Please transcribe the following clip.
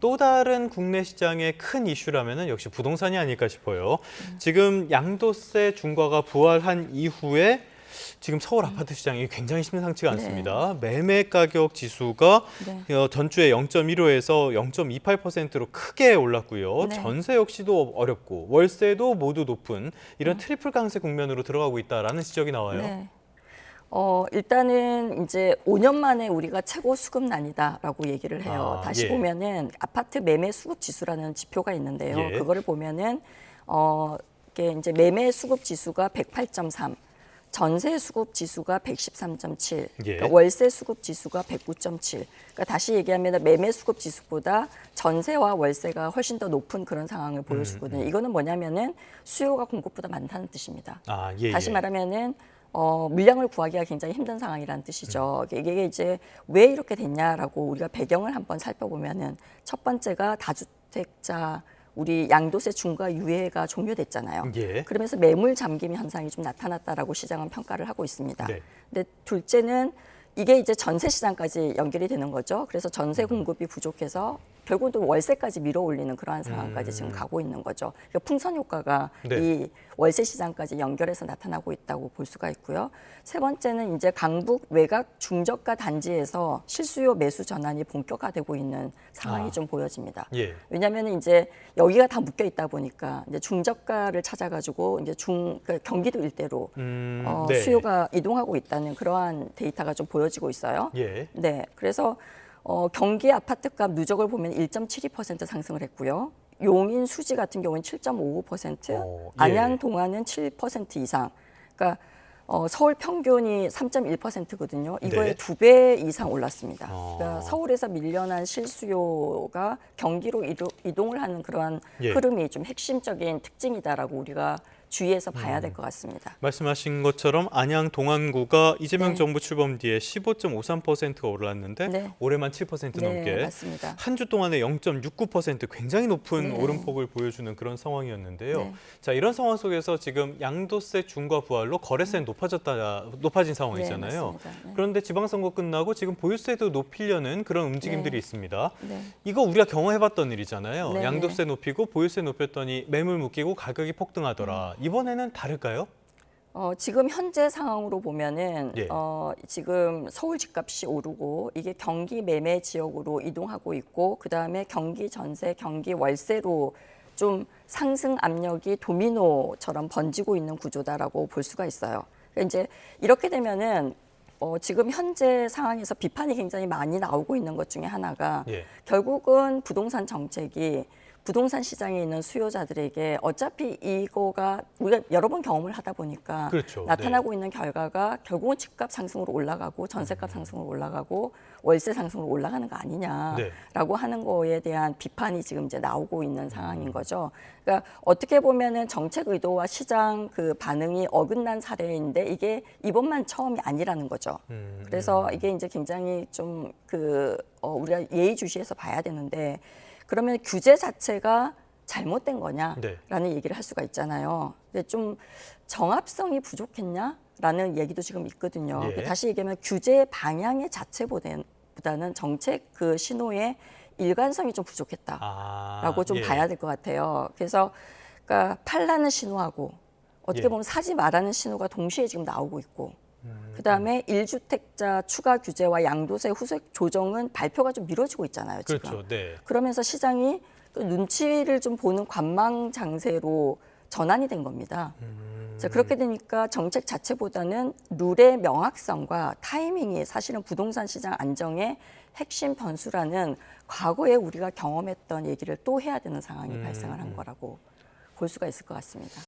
또 다른 국내 시장의 큰 이슈라면 역시 부동산이 아닐까 싶어요. 지금 양도세 중과가 부활한 이후에 지금 서울 아파트 시장이 굉장히 심상치가 않습니다. 매매 가격 지수가 전주에 0.15에서 0.28%로 크게 올랐고요. 전세 역시도 어렵고 월세도 모두 높은 이런 트리플 강세 국면으로 들어가고 있다라는 지적이 나와요. 일단은 이제 5년 만에 우리가 최고 수급난이다라고 얘기를 해요. 다시 보면은 아파트 매매 수급 지수라는 지표가 있는데요. 그거를 보면은 이게 이제 매매 수급 지수가 108.3, 전세 수급 지수가 113.7, 그러니까 월세 수급 지수가 109.7. 그러니까 다시 얘기하면 매매 수급 지수보다 전세와 월세가 훨씬 더 높은 그런 상황을 보여주거든요. 이거는 뭐냐면은 수요가 공급보다 많다는 뜻입니다. 다시 말하면은 물량을 구하기가 굉장히 힘든 상황이라는 뜻이죠. 이게 이제 왜 이렇게 됐냐라고 우리가 배경을 한번 살펴보면은 첫 번째가 다주택자 우리 양도세 중과 유예가 종료됐잖아요. 그러면서 매물 잠김 현상이 좀 나타났다라고 시장은 평가를 하고 있습니다. 근데 둘째는 이게 이제 전세 시장까지 연결이 되는 거죠. 그래서 전세 공급이 부족해서 결국은 또 월세까지 밀어올리는 그러한 상황까지 지금 가고 있는 거죠. 그러니까 풍선 효과가 이 월세 시장까지 연결해서 나타나고 있다고 볼 수가 있고요. 세 번째는 이제 강북 외곽 중저가 단지에서 실수요 매수 전환이 본격화되고 있는 상황이 좀 보여집니다. 왜냐하면 이제 여기가 다 묶여 있다 보니까 이제 중저가를 찾아가지고 이제 그러니까 경기도 일대로 수요가 이동하고 있다는 그러한 데이터가 좀 보여지고 있어요. 그래서 경기 아파트값 누적을 보면 1.72% 상승을 했고요. 용인 수지 같은 경우는 7.55%, 안양 동안은 7% 이상. 그러니까 서울 평균이 3.1%거든요. 이거의 2배 이상 올랐습니다. 그러니까 서울에서 밀려난 실수요가 경기로 이동을 하는 그러한 흐름이 좀 핵심적인 특징이다라고 우리가 주의해서 봐야 될 것 같습니다. 말씀하신 것처럼 안양 동안구가 이재명 정부 출범 뒤에 15.53%가 올랐는데 올해만 7% 넘게 한 주 동안에 0.69% 굉장히 높은 오름폭을 보여주는 그런 상황이었는데요. 자, 이런 상황 속에서 지금 양도세 중과 부활로 거래세는 높아진 상황이잖아요. 그런데 지방선거 끝나고 지금 보유세도 높이려는 그런 움직임들이 있습니다. 이거 우리가 경험해봤던 일이잖아요. 양도세 높이고 보유세 높였더니 매물 묶이고 가격이 폭등하더라. 이번에는 다를까요? 지금 현재 상황으로 보면은 지금 서울 집값이 오르고 이게 경기 매매 지역으로 이동하고 있고 그다음에 경기 전세, 경기 월세로 좀 상승 압력이 도미노처럼 번지고 있는 구조다라고 볼 수가 있어요. 그러니까 이제 이렇게 되면은 지금 현재 상황에서 비판이 굉장히 많이 나오고 있는 것 중에 하나가 결국은 부동산 정책이 부동산 시장에 있는 수요자들에게 어차피 이거가 우리가 여러 번 경험을 하다 보니까 나타나고 있는 결과가 결국은 집값 상승으로 올라가고 전세값 상승으로 올라가고 월세 상승으로 올라가는 거 아니냐라고 하는 거에 대한 비판이 지금 이제 나오고 있는 상황인 거죠. 그러니까 어떻게 보면은 정책 의도와 시장 그 반응이 어긋난 사례인데 이게 이번만 처음이 아니라는 거죠. 그래서 이게 이제 굉장히 좀 우리가 예의주시해서 봐야 되는데 그러면 규제 자체가 잘못된 거냐라는 얘기를 할 수가 있잖아요. 근데 좀 정합성이 부족했냐라는 얘기도 지금 있거든요. 다시 얘기하면 규제 방향의 자체보다는 정책 그 신호의 일관성이 좀 부족했다라고 좀 봐야 될 것 같아요. 그래서 그러니까 팔라는 신호하고 어떻게 보면 사지 말라는 신호가 동시에 지금 나오고 있고 그다음에 1주택자 추가 규제와 양도세 후속 조정은 발표가 좀 미뤄지고 있잖아요. 지금. 그러면서 시장이 눈치를 좀 보는 관망 장세로 전환이 된 겁니다. 자, 그렇게 되니까 정책 자체보다는 룰의 명확성과 타이밍이 사실은 부동산 시장 안정의 핵심 변수라는 과거에 우리가 경험했던 얘기를 또 해야 되는 상황이 발생을 한 거라고 볼 수가 있을 것 같습니다.